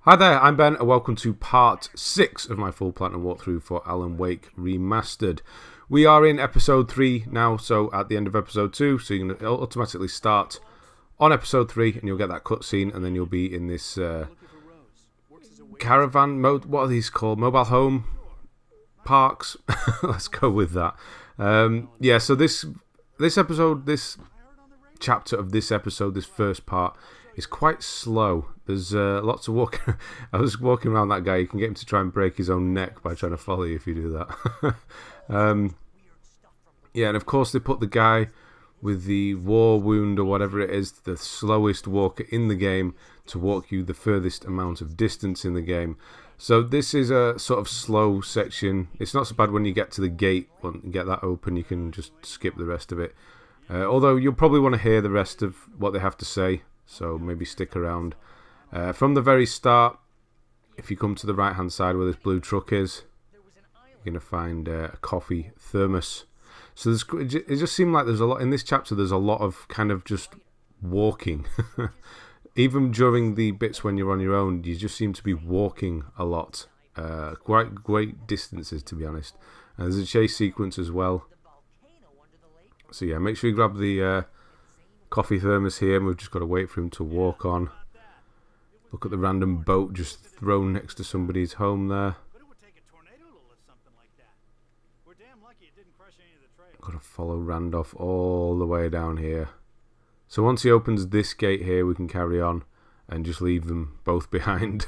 Hi there, I'm Ben and welcome to part 6 of my full platinum walkthrough for Alan Wake Remastered. We are in episode 3 now, so at the end of episode 2, so you can automatically start on episode 3 and you'll get that cutscene, and then you'll be in this caravan mode. What are these called? Mobile home parks? Let's go with that. Yeah, so this episode, this chapter of this episode, this first part, is quite slow. There's lots of walking. I was walking around that guy. You can get him to try and break his own neck by trying to follow you if you do that. Yeah, and of course they put the guy with the war wound or whatever it is, the slowest walker in the game, to walk you the furthest amount of distance in the game. So this is a sort of slow section. It's not so bad when you get to the gate. When you get that open, you can just skip the rest of it. Although you'll probably want to hear the rest of what they have to say, so maybe stick around. From the very start, if you come to the right hand side where this blue truck is, you're going to find a coffee thermos. So it just seemed like there's a lot in this chapter. There's a lot of kind of just walking. Even during the bits when you're on your own, you just seem to be walking a lot. Quite great distances, to be honest. And there's a chase sequence as well. So yeah, make sure you grab the coffee thermos here, and we've just got to wait for him to walk on. Look at the random boat just thrown next to somebody's home there. Got to follow Randolph all the way down here. So once he opens this gate here, we can carry on and just leave them both behind.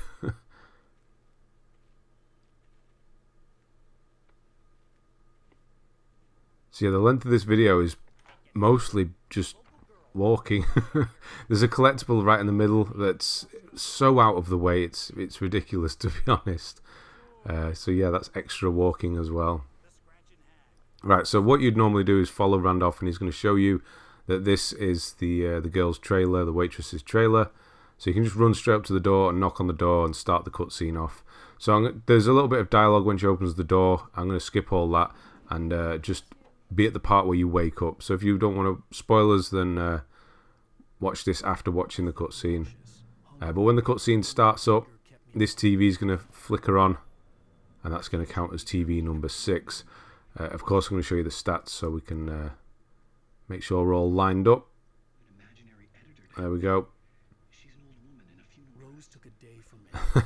So yeah, the length of this video is mostly just walking. There's a collectible right in the middle that's so out of the way, it's ridiculous, to be honest. So yeah, that's extra walking as well. Right, so what you'd normally do is follow Randolph, and he's going to show you that this is the girl's trailer, the waitress's trailer. So you can just run straight up to the door and knock on the door and start the cutscene off. So there's a little bit of dialogue when she opens the door. I'm going to skip all that and just be at the part where you wake up. So if you don't want to spoilers, then watch this after watching the cutscene. But when the cutscene starts up, this TV is going to flicker on, and that's going to count as TV number 6. Of course, I'm going to show you the stats so we can make sure we're all lined up. There we go.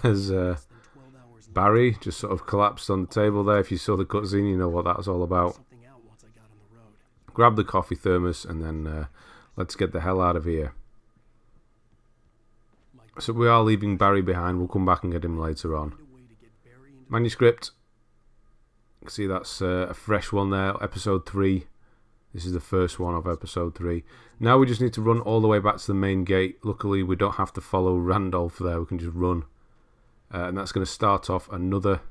As Barry just sort of collapsed on the table there. If you saw the cutscene, you know what that was all about. Grab the coffee thermos and then let's get the hell out of here. So we are leaving Barry behind. We'll come back and get him later on. Manuscript. You can see that's a fresh one there. Episode 3. This is the first one of episode 3. Now we just need to run all the way back to the main gate. Luckily we don't have to follow Randolph there. We can just run. And that's going to start off another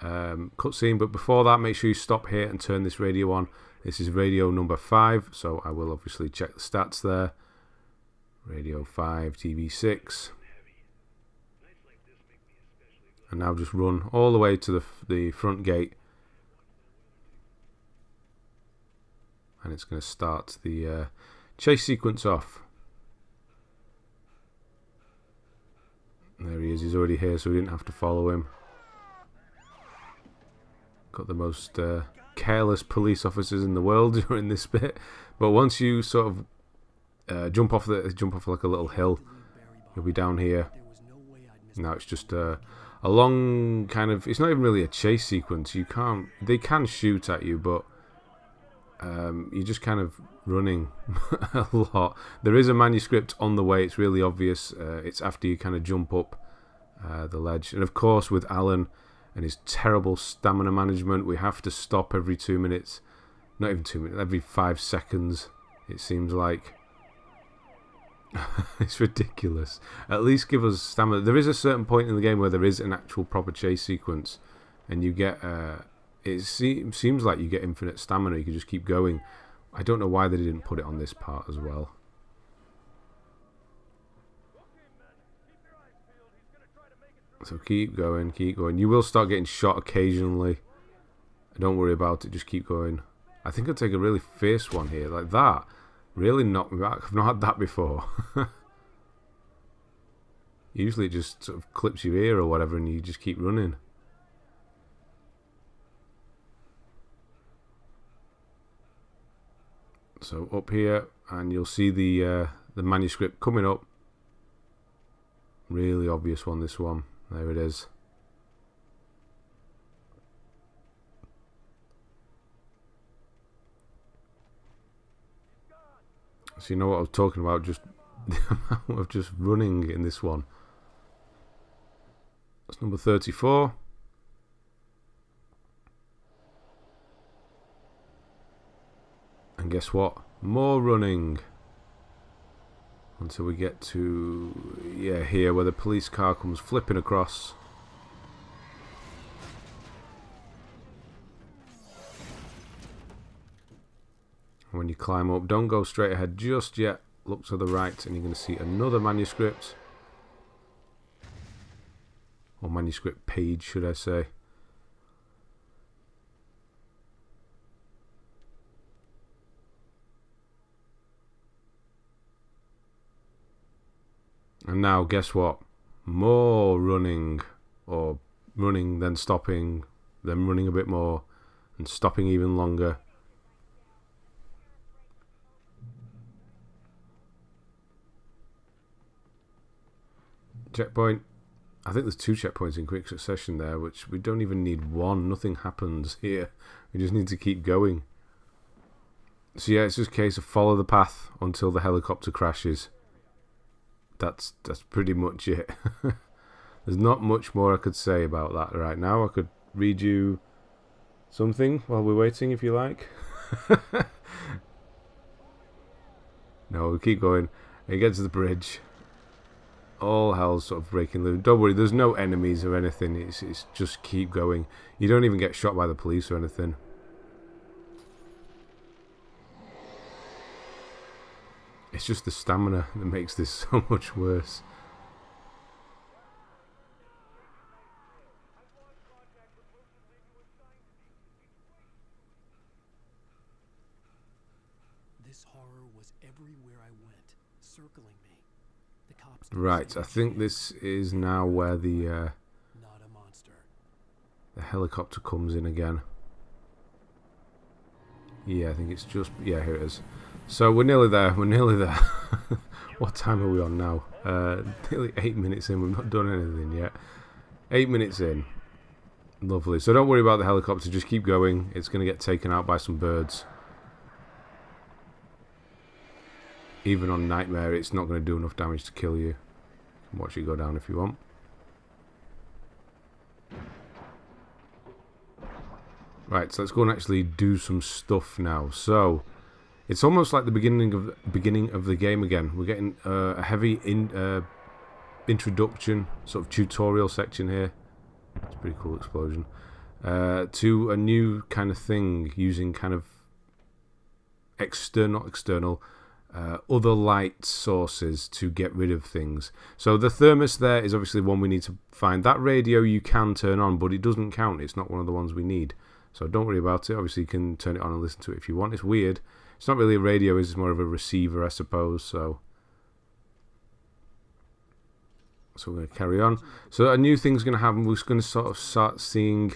cutscene. But before that, make sure you stop here and turn this radio on. This is radio number 5, so I will obviously check the stats there. Radio 5, TV 6. And now just run all the way to the front gate. And it's going to start the chase sequence off. There he is, he's already here, so we didn't have to follow him. Got the most careless police officers in the world during this bit, but once you sort of jump off like a little hill, you'll be down here. Now it's just a long kind of, it's not even really a chase sequence. They can shoot at you, but you're just kind of running a lot. There is a manuscript on the way. It's really obvious. It's after you kind of jump up the ledge, and of course with Alan and his terrible stamina management, we have to stop every 2 minutes. Not even 2 minutes, every 5 seconds, it seems like. It's ridiculous. At least give us stamina. There is a certain point in the game where there is an actual proper chase sequence, and you get, it seems like you get infinite stamina. You can just keep going. I don't know why they didn't put it on this part as well. So keep going, keep going. You will start getting shot occasionally. Don't worry about it, just keep going. I think I'll take a really fierce one here, like that. Really knocked me back. I've not had that before. Usually it just sort of clips your ear or whatever and you just keep running. So up here, and you'll see the manuscript coming up. Really obvious one, this one. There it is. So you know what I was talking about, just the amount of just running in this one. That's number 34. And guess what? More running. Until we get to, yeah, here where the police car comes flipping across. When you climb up, don't go straight ahead just yet. Look to the right and you're going to see another manuscript. Or manuscript page, should I say. And now, guess what? More running. Or running, then stopping, then running a bit more, and stopping even longer. Checkpoint. I think there's 2 checkpoints in quick succession there, which we don't even need one. Nothing happens here. We just need to keep going. So yeah, it's just a case of follow the path until the helicopter crashes. That's pretty much it. There's not much more I could say about that right now. I could read you something while we're waiting if you like. No, we'll keep going. It gets to the bridge. All hell's sort of breaking loose. Don't worry, there's no enemies or anything. It's just keep going. You don't even get shot by the police or anything. It's just the stamina that makes this so much worse. This horror was everywhere I went, circling me. The cops. Right, I think this is now where the Not a monster. the helicopter comes in again. Yeah, I think it's just, yeah, here it is. So we're nearly there, we're nearly there. What time are we on now? Nearly 8 minutes in, we've not done anything yet. 8 minutes in. Lovely. So don't worry about the helicopter, just keep going. It's going to get taken out by some birds. Even on Nightmare, it's not going to do enough damage to kill you. You can watch it go down if you want. Right, so let's go and actually do some stuff now. So it's almost like the beginning of the game again. We're getting a heavy introduction, sort of tutorial section here. It's a pretty cool explosion. To a new kind of thing using kind of other light sources to get rid of things. So the Thermos there is obviously one we need to find. That radio you can turn on, but it doesn't count. It's not one of the ones we need. So don't worry about it. Obviously you can turn it on and listen to it if you want. It's weird. It's not really a radio, it's more of a receiver, I suppose. So we're going to carry on. So a new thing's going to happen. We're going to sort of start seeing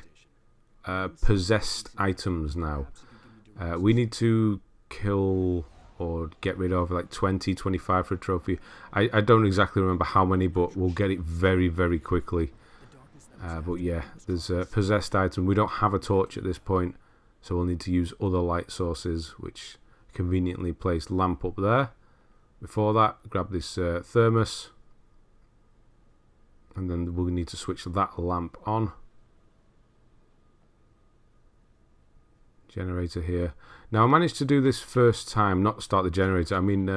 possessed items now. We need to kill or get rid of like 20, 25 for a trophy. I don't exactly remember how many, but we'll get it very, very quickly. But yeah, there's a possessed item. We don't have a torch at this point, so we'll need to use other light sources, which conveniently placed lamp up there. Before that, grab this Thermos, and then we'll need to switch that lamp on. Generator here. Now I managed to do this first time, not start the generator. I mean,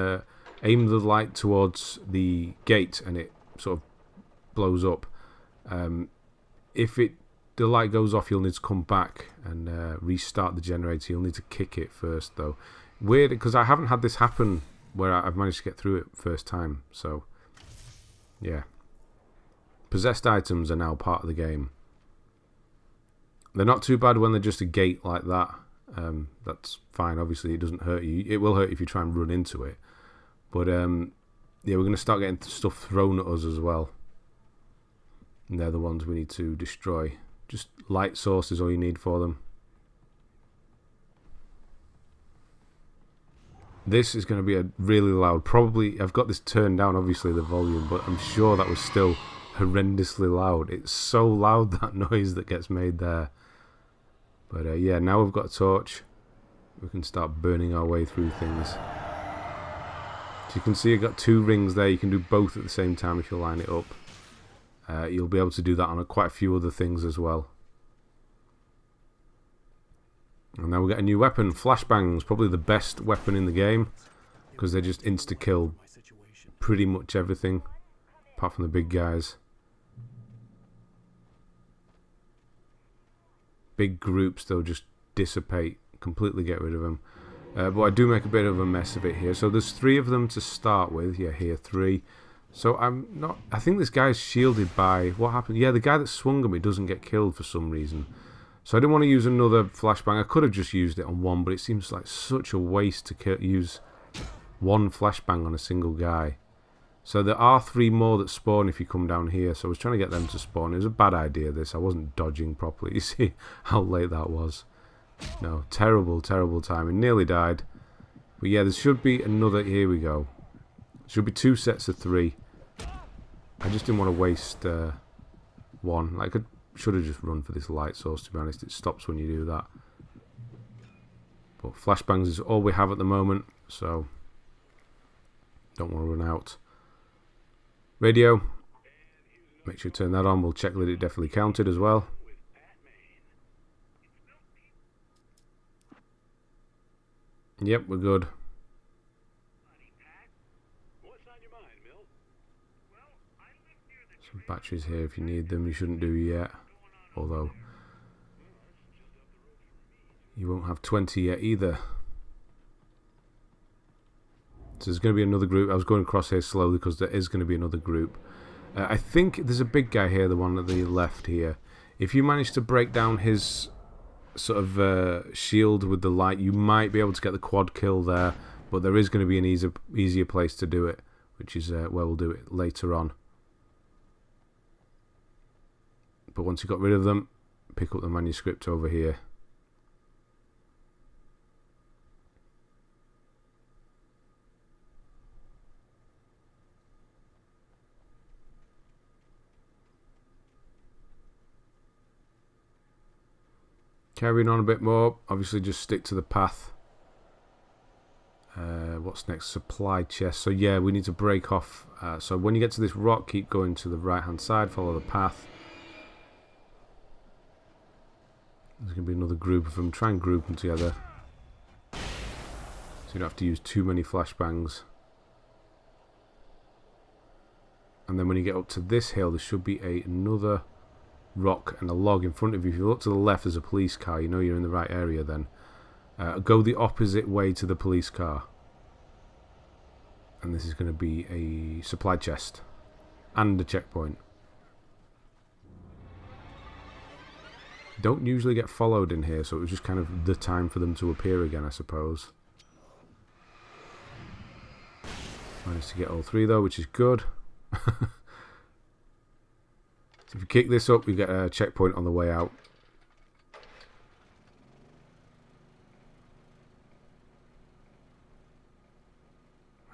aim the light towards the gate, and it sort of blows up. If the light goes off, you'll need to come back and restart the generator. You'll need to kick it first, though. Weird, because I haven't had this happen where I've managed to get through it first time. So, yeah. Possessed items are now part of the game. They're not too bad when they're just a gate like that. That's fine. Obviously, it doesn't hurt you. It will hurt you if you try and run into it. But, yeah, we're going to start getting stuff thrown at us as well. And they're the ones we need to destroy. Just light source is all you need for them. This is going to be a really loud. Probably, I've got this turned down, obviously, the volume, but I'm sure that was still horrendously loud. It's so loud, that noise that gets made there. But yeah, now we've got a torch. We can start burning our way through things. So you can see I've got 2 rings there. You can do both at the same time if you line it up. You'll be able to do that on quite a few other things as well. And now we get a new weapon, flashbangs, probably the best weapon in the game, because they just insta-kill pretty much everything, apart from the big guys. Big groups, they'll just dissipate, completely get rid of them. But I do make a bit of a mess of it here. So there's 3 of them to start with. Yeah, here 3. So I think this guy's shielded by, what happened? Yeah, the guy that swung at me doesn't get killed for some reason. So I didn't want to use another flashbang. I could have just used it on one, but it seems like such a waste to use 1 flashbang on a single guy. So there are 3 more that spawn if you come down here. So I was trying to get them to spawn. It was a bad idea, this. I wasn't dodging properly. You see how late that was. No, terrible, terrible timing. Nearly died. But yeah, there should be another. Here we go. Should be 2 sets of 3. I just didn't want to waste 1. Like, I should have just run for this light source, to be honest. It stops when you do that. But flashbangs is all we have at the moment, so don't want to run out. Radio. Make sure you turn that on. We'll check that it definitely counted as well. Yep, we're good. Some batteries here if you need them. You shouldn't do yet. Although you won't have 20 yet either. So there's going to be another group. I was going across here slowly because there is going to be another group. I think there's a big guy here, the one at the left here. If you manage to break down his sort of shield with the light, you might be able to get the quad kill there. But there is going to be an easier place to do it, which is where we'll do it later on. But once you got rid of them, pick up the manuscript over here. Carrying on a bit more, obviously just stick to the path. What's next? Supply chest. So yeah, we need to break off. So when you get to this rock, keep going to the right hand side, follow the path. There's going to be another group of them. Try and group them together, so you don't have to use too many flashbangs. And then when you get up to this hill, there should be another rock and a log in front of you. If you look to the left, there's a police car. You know you're in the right area then. Go the opposite way to the police car. And this is going to be a supply chest and a checkpoint. Don't usually get followed in here, so it was just kind of the time for them to appear again, I suppose. Managed to get all 3 though, which is good. So if you kick this up, you get a checkpoint on the way out.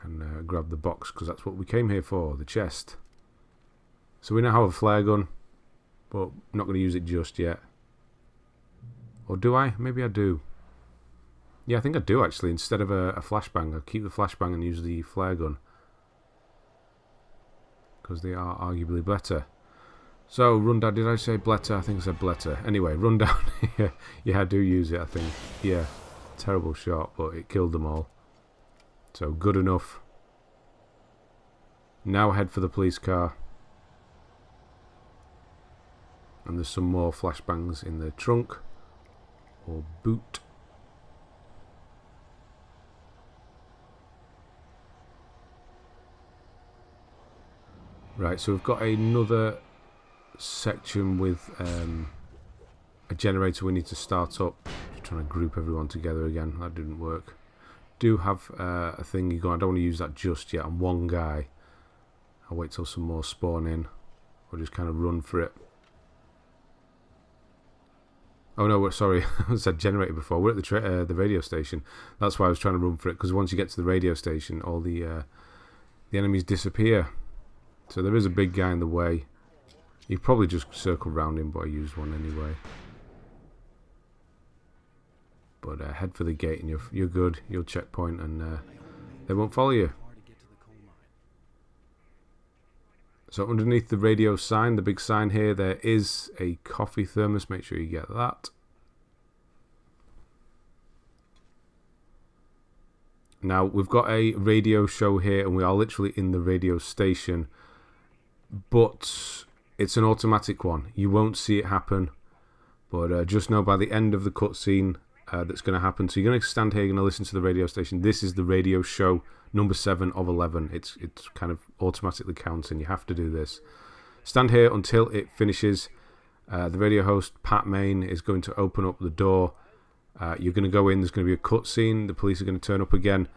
And grab the box, because that's what we came here for, the chest. So we now have a flare gun, but I'm not going to use it just yet. Or do I? Maybe I do. Yeah, I think I do actually. Instead of a flashbang, I'll keep the flashbang and use the flare gun, because they are arguably better. So, run down. Did I say Bletter? I think I said Bletter. Anyway, run down here. Yeah, I do use it, I think. Yeah, terrible shot, but it killed them all. So, good enough. Now head for the police car. And there's some more flashbangs in the trunk. Or boot. Right, so we've got another section with a generator we need to start up. Just trying to group everyone together again. That didn't work. Do have a thingy going. I don't want to use that just yet on one guy. I'll wait till some more spawn in. or just kind of run for it. Oh no, sorry, I said generator before. We're at the radio station. That's why I was trying to run for it, because once you get to the radio station, all the enemies disappear. So there is a big guy in the way. You probably just circle around him, but I used one anyway. But head for the gate and you're good. You'll checkpoint and they won't follow you. So underneath the radio sign, the big sign here, there is a coffee thermos. Make sure you get that. Now, we've got a radio show here, and we are literally in the radio station. But it's an automatic one. You won't see it happen. But just know by the end of the cutscene that's going to happen. So you're going to stand here, you're going to listen to the radio station. This is the radio show number 7 of 11. It's kind of automatically counting. You have to do this. Stand here until it finishes. The radio host, Pat Main, is going to open up the door. You're going to go in. There's going to be a cutscene. The police are going to turn up again.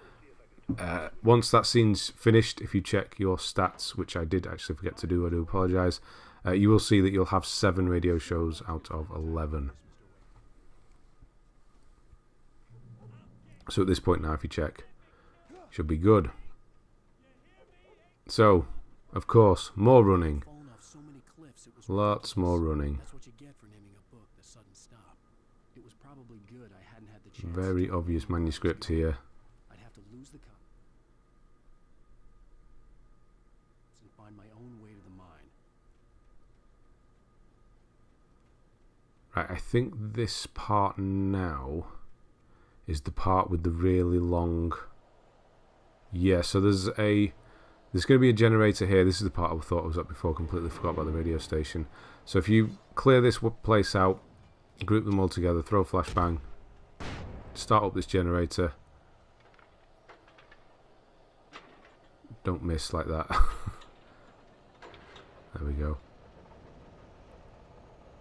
Once that scene's finished, if you check your stats, which I did actually forget to do, I do apologise, you will see that you'll have 7 radio shows out of 11. So at this point now, if you check, should be good. So, of course, more running. Lots more running. Very obvious manuscript here. Right, I think this part now is the part with the really long... Yeah, so there's going to be a generator here. This is the part I thought I was at before. Completely forgot about the radio station. So if you clear this place out, group them all together, throw a flashbang, start up this generator. Don't miss like that. There we go.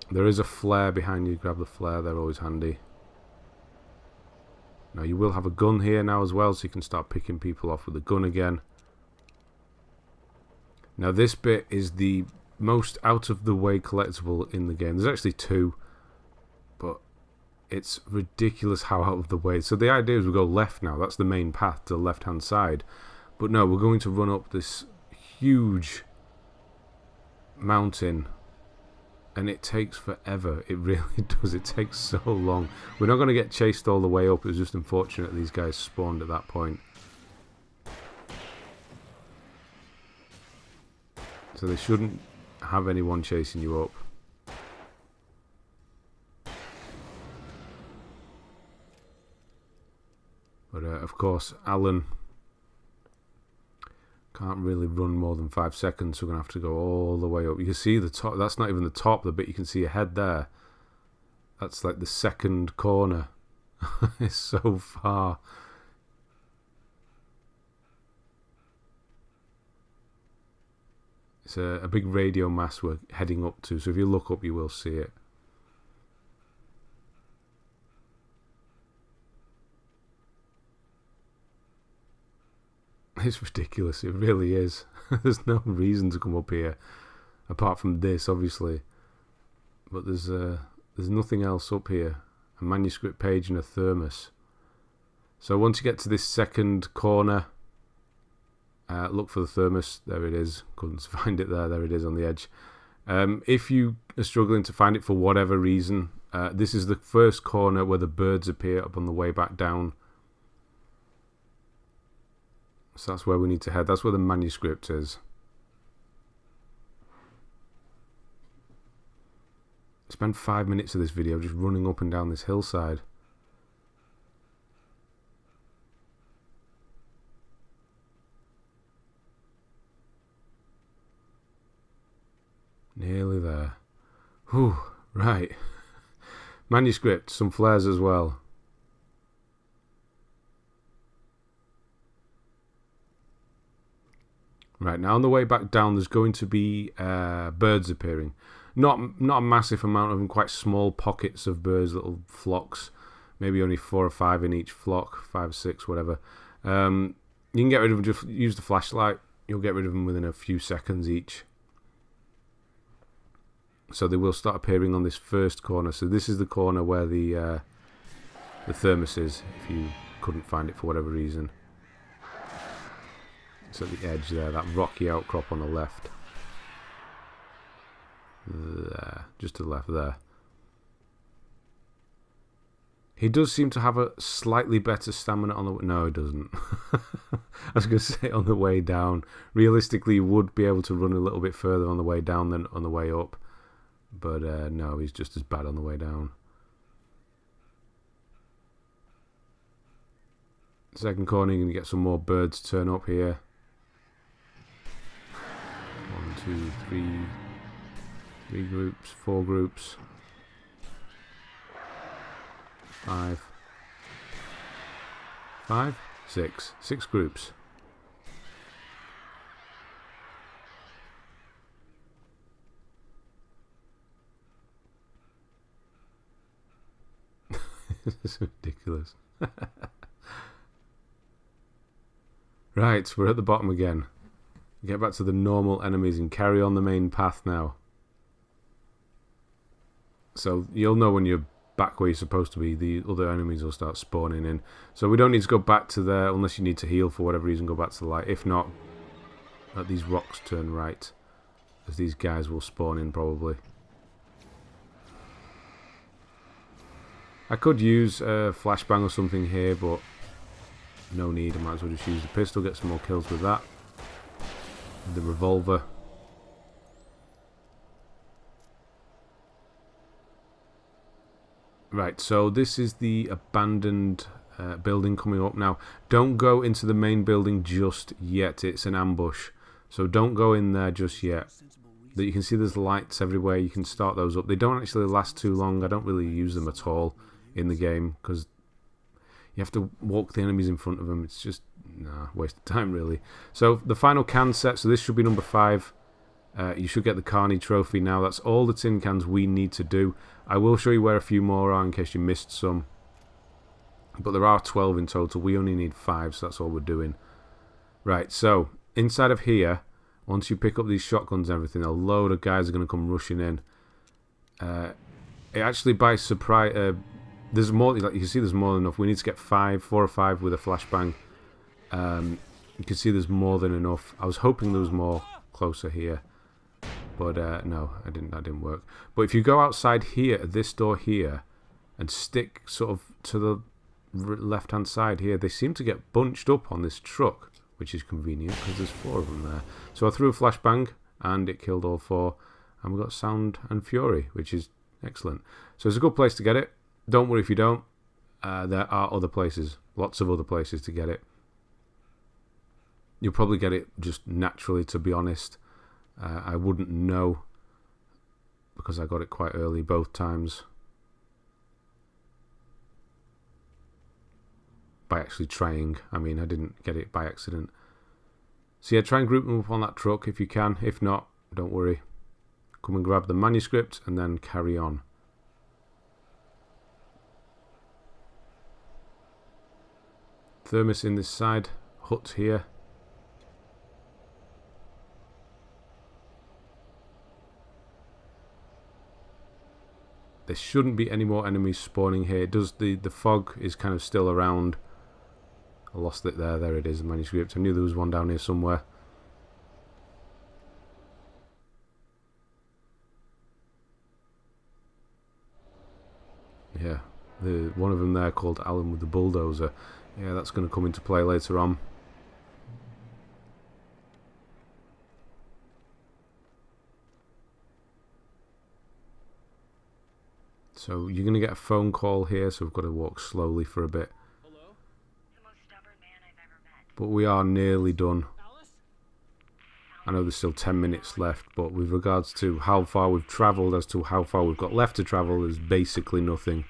There is a flare behind you. Grab the flare. They're always handy. Now you will have a gun here now as well, so you can start picking people off with a gun again. Now this bit is the most out of the way collectible in the game. There's actually 2, but it's ridiculous how out of the way. So the idea is we go left now. That's the main path to the left hand side. But no, we're going to run up this huge mountain. And it takes forever. It really does. It takes so long. We're not going to get chased all the way up. It was just unfortunate these guys spawned at that point. So they shouldn't have anyone chasing you up. But of course, Alan can't really run more than 5 seconds, so we're going to have to go all the way up. You can see the top. That's not even the top, the bit you can see ahead there. That's like the second corner. It's so far. It's a big radio mast we're heading up to, so if you look up you will see it. It's ridiculous, it really is. There's no reason to come up here, apart from this, obviously. But there's nothing else up here. A manuscript page and a thermos. So once you get to this second corner, look for the thermos. There it is. Couldn't find it there. There it is on the edge. If you are struggling to find it for whatever reason, this is the first corner where the birds appear up on the way back down. So that's where we need to head. That's where the manuscript is. Spend 5 minutes of this video just running up and down this hillside. Nearly there. Whew, right. Manuscript, some flares as well. Right, now on the way back down there's going to be birds appearing. Not a massive amount of them, quite small pockets of birds, little flocks. Maybe only 4 or 5 in each flock, 5 or 6, whatever. You can get rid of them, just use the flashlight. You'll get rid of them within a few seconds each. So they will start appearing on this first corner. So this is the corner where the Thermos is, if you couldn't find it for whatever reason. It's at the edge there, that rocky outcrop on the left. There, just to the left there. He does seem to have a slightly better stamina on the... No, he doesn't. I was going to say on the way down. Realistically, he would be able to run a little bit further on the way down than on the way up. But no, he's just as bad on the way down. Second corner, you're going to get some more birds turn up here. 1, 2, 3. 3 groups, 4 groups. 5. 5? 6. 6 groups. This is ridiculous. Right, we're at the bottom again. Get back to the normal enemies and carry on the main path now. So you'll know when you're back where you're supposed to be, the other enemies will start spawning in. So we don't need to go back to there unless you need to heal for whatever reason, go back to the light. If not, let these rocks turn right, as these guys will spawn in probably. I could use a flashbang or something here, but no need. I might as well just use the pistol, get some more kills with that. The revolver. Right, so this is the abandoned building coming up now. Don't go into the main building just yet. It's an ambush. So don't go in there just yet. You can see there's lights everywhere. You can start those up. They don't actually last too long. I don't really use them at all in the game because you have to walk the enemies in front of them. It's just, nah, waste of time really. So the final can set. So this should be number 5. You should get the Carny trophy now. That's all the tin cans we need to do. I will show you where a few more are in case you missed some. But there are 12 in total. We only need 5, so that's all we're doing. Right, so inside of here, once you pick up these shotguns and everything, a load of guys are going to come rushing in. It actually, by surprise, there's more. Like you can see, there's more than enough. We need to get 4 or 5 with a flashbang. You can see there's more than enough. I was hoping there was more closer here. But no, that didn't work. But if you go outside here at this door here and stick sort of to the left hand side here, they seem to get bunched up on this truck, which is convenient because there's 4 of them there. So I threw a flashbang and it killed all 4, and we got Sound and Fury, which is excellent. So it's a good place to get it. Don't worry if you don't. There are other places, lots of other places to get it. You'll probably get it just naturally, to be honest. I wouldn't know because I got it quite early both times by actually trying. I mean, I didn't get it by accident. So yeah, try and group them up on that truck if you can. If not, don't worry. Come and grab the manuscript and then carry on. Thermos in this side, hut here. There shouldn't be any more enemies spawning here. It does, the fog is kind of still around. I lost it there. There it is, the manuscript. I knew there was one down here somewhere. Yeah, one of them there called Alan with the Bulldozer. Yeah, that's going to come into play later on. So you're going to get a phone call here, so we've got to walk slowly for a bit. Hello? The most stubborn man I've ever met. But we are nearly done. Alice? I know there's still 10 minutes left, but with regards to how far we've travelled as to how far we've got left to travel, there's basically nothing.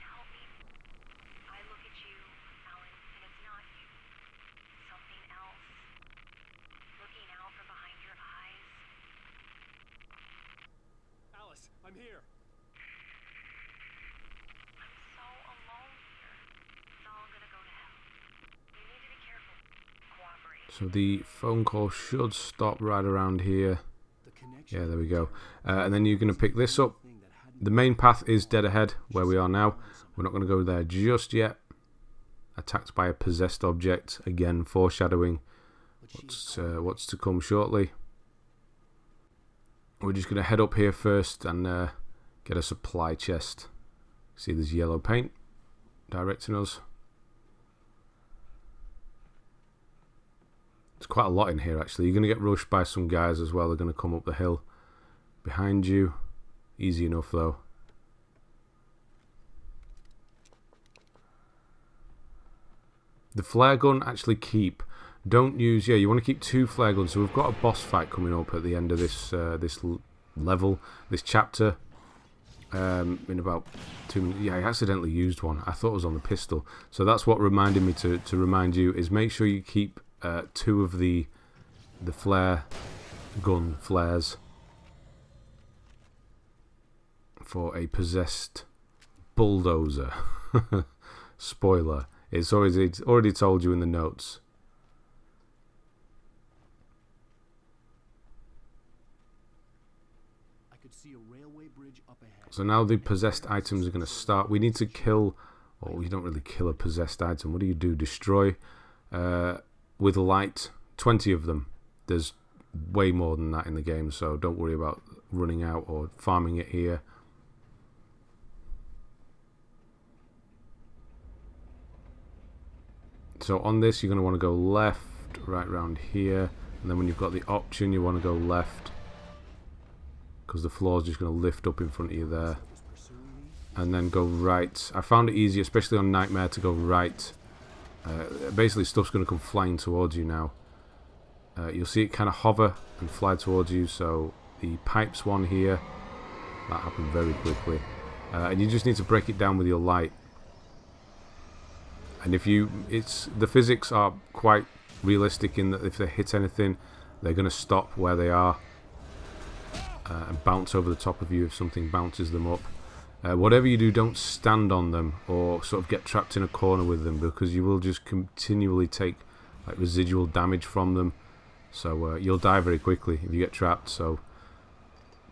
I look at you, Alan, and it's not you. Something else. Looking out from behind your eyes. Alice, I'm here. I'm so alone here. It's all gonna go to hell. You need to be careful. Cooperate. So the phone call should stop right around here. The connection. Yeah, there we go. And then you're going to pick this up. The main path is dead ahead, where we are now. We're not going to go there just yet. Attacked by a possessed object. Again, foreshadowing what's to come shortly. We're just going to head up here first and get a supply chest. See, there's yellow paint directing us. There's quite a lot in here, actually. You're going to get rushed by some guys as well. They're going to come up the hill behind you. Easy enough, though. The flare gun, actually keep. Don't use... Yeah, you want to keep 2 flare guns. So we've got a boss fight coming up at the end of this level, this chapter. In about 2 minutes. Yeah, I accidentally used one. I thought it was on the pistol. So that's what reminded me to remind you, is make sure you keep 2 of the flare gun flares for a possessed bulldozer. Spoiler. It's already told you in the notes. I could see a railway bridge up ahead. So now the possessed items are going to start. We need to kill... Oh, you don't really kill a possessed item. What do? Destroy with light. 20 of them. There's way more than that in the game, so don't worry about running out or farming it here. So on this, you're going to want to go left, right round here, and then when you've got the option, you want to go left, because the floor is just going to lift up in front of you there, and then go right. I found it easy, especially on Nightmare, to go right. Basically, stuff's going to come flying towards you now. You'll see it kind of hover and fly towards you. So the pipes one here, that happened very quickly, and you just need to break it down with your light. And the physics are quite realistic in that if they hit anything, they're going to stop where they are and bounce over the top of you if something bounces them up. Whatever you do, don't stand on them or sort of get trapped in a corner with them, because you will just continually take like residual damage from them. So you'll die very quickly if you get trapped. So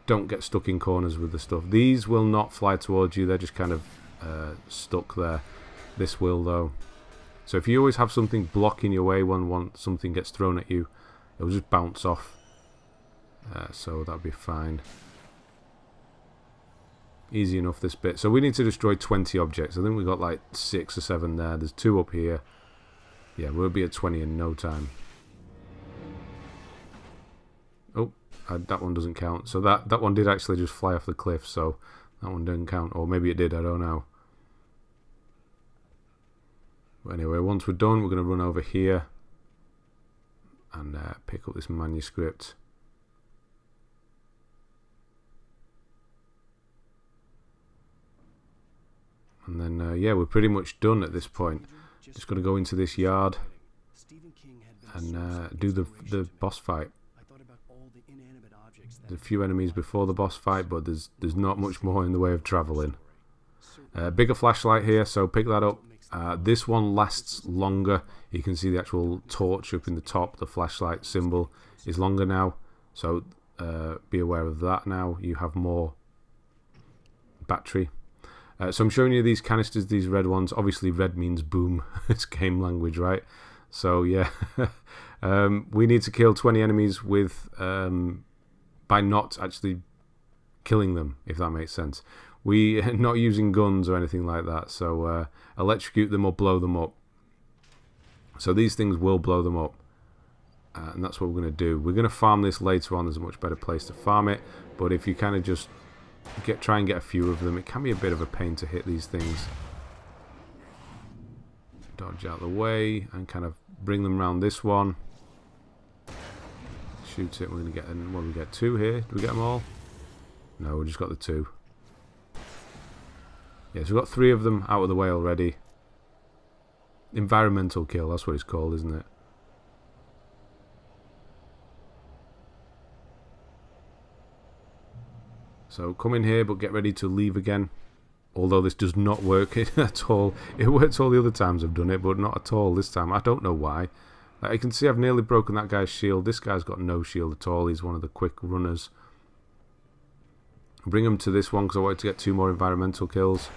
don't get stuck in corners with the stuff. These will not fly towards you. They're just kind of stuck there. This will, though. So if you always have something blocking your way when something gets thrown at you, it'll just bounce off. So that'll be fine. Easy enough, this bit. So we need to destroy 20 objects. I think we got like 6 or 7 there. There's 2 up here. Yeah, we'll be at 20 in no time. Oh, that one doesn't count. So that one did actually just fly off the cliff, so that one didn't count. Or maybe it did, I don't know. But anyway, once we're done, we're going to run over here and pick up this manuscript. And then, yeah, we're pretty much done at this point. Just got to go into this yard and do the boss fight. There's a few enemies before the boss fight, but there's not much more in the way of travelling. Bigger flashlight here, so pick that up. This one lasts longer. You can see the actual torch up in the top. The flashlight symbol is longer now, so be aware of that now. You have more battery. So I'm showing you these canisters, these red ones. Obviously red means boom. It's game language, right? So yeah, we need to kill 20 enemies with by not actually killing them, if that makes sense. We're not using guns or anything like that, so electrocute them or blow them up. So these things will blow them up, and that's what we're going to do. We're going to farm this later on. There's a much better place to farm it, but if you kind of just try and get a few of them, it can be a bit of a pain to hit these things. Dodge out the way and kind of bring them around this one. Shoot it. We're going to get, what do we get? 2 here. Do we get them all? No, we just got the 2. Yeah, so we've got 3 of them out of the way already. Environmental kill, that's what it's called, isn't it? So come in here, but get ready to leave again. Although this does not work at all. It works all the other times I've done it, but not at all this time. I don't know why. Like you can see, I've nearly broken that guy's shield. This guy's got no shield at all. He's one of the quick runners. Bring them to this one because I wanted to get 2 more environmental kills.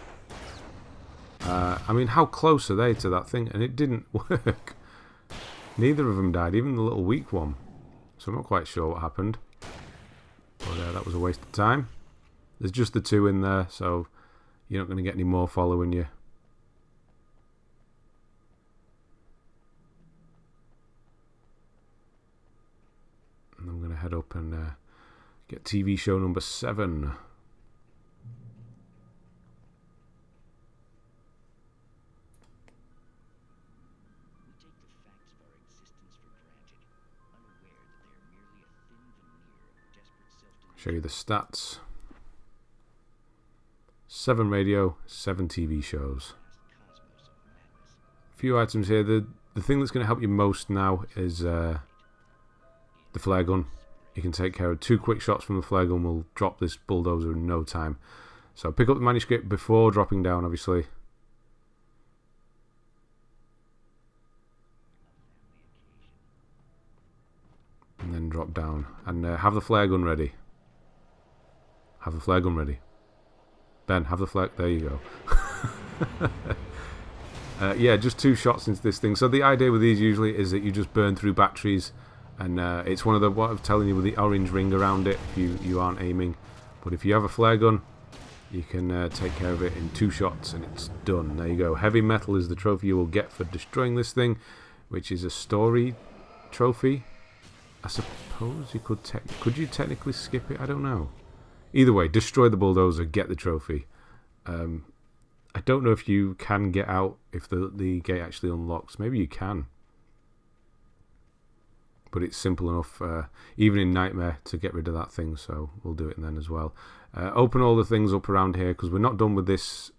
I mean, how close are they to that thing? And it didn't work. Neither of them died, even the little weak one. So I'm not quite sure what happened. But that was a waste of time. There's just the 2 in there, so you're not going to get any more following you. And I'm going to head up and get TV show number 7. Show you the stats. 7 radio, 7 TV shows. A few items here. The thing that's going to help you most now is the flare gun. You can take care of 2 quick shots from the flare gun. Will drop this bulldozer in no time. So pick up the manuscript before dropping down, obviously. And then drop down. And have the flare gun ready. Have the flare gun ready. Ben, have the flare... There you go. Yeah, just 2 shots into this thing. So the idea with these usually is that you just burn through batteries. And it's one of the... What I'm telling you with the orange ring around it if you aren't aiming. But if you have a flare gun, you can take care of it in 2 shots and it's done. There you go. Heavy metal is the trophy you will get for destroying this thing, which is a story trophy. I suppose you could... Could you technically skip it? I don't know. Either way, destroy the bulldozer, get the trophy. I don't know if you can get out if the gate actually unlocks. Maybe you can. But it's simple enough, even in Nightmare, to get rid of that thing. So we'll do it then as well. Open all the things up around here because we're not done with this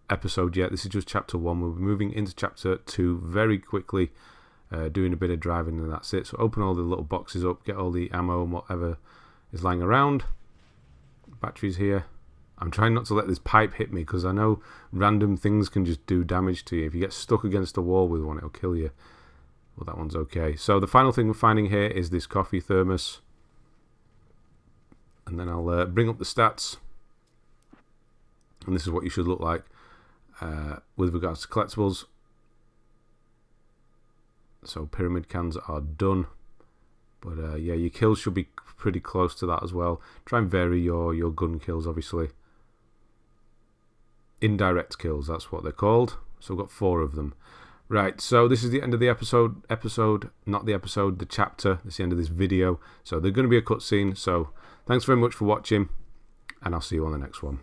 episode yet. This is just chapter 1. We'll be moving into chapter 2 very quickly, doing a bit of driving and that's it. So open all the little boxes up, get all the ammo and whatever is lying around. Batteries here. I'm trying not to let this pipe hit me because I know random things can just do damage to you. If you get stuck against a wall with one, it'll kill you. Well, that one's okay. So the final thing we're finding here is this coffee thermos. And then I'll bring up the stats. And this is what you should look like with regards to collectibles. So pyramid cans are done. But yeah, your kills should be pretty close to that as well. Try and vary your gun kills, obviously. Indirect kills, that's what they're called. So we've got 4 of them. Right, so this is the end of the episode. The chapter. It's the end of this video. So there's going to be a cutscene. So thanks very much for watching, and I'll see you on the next one.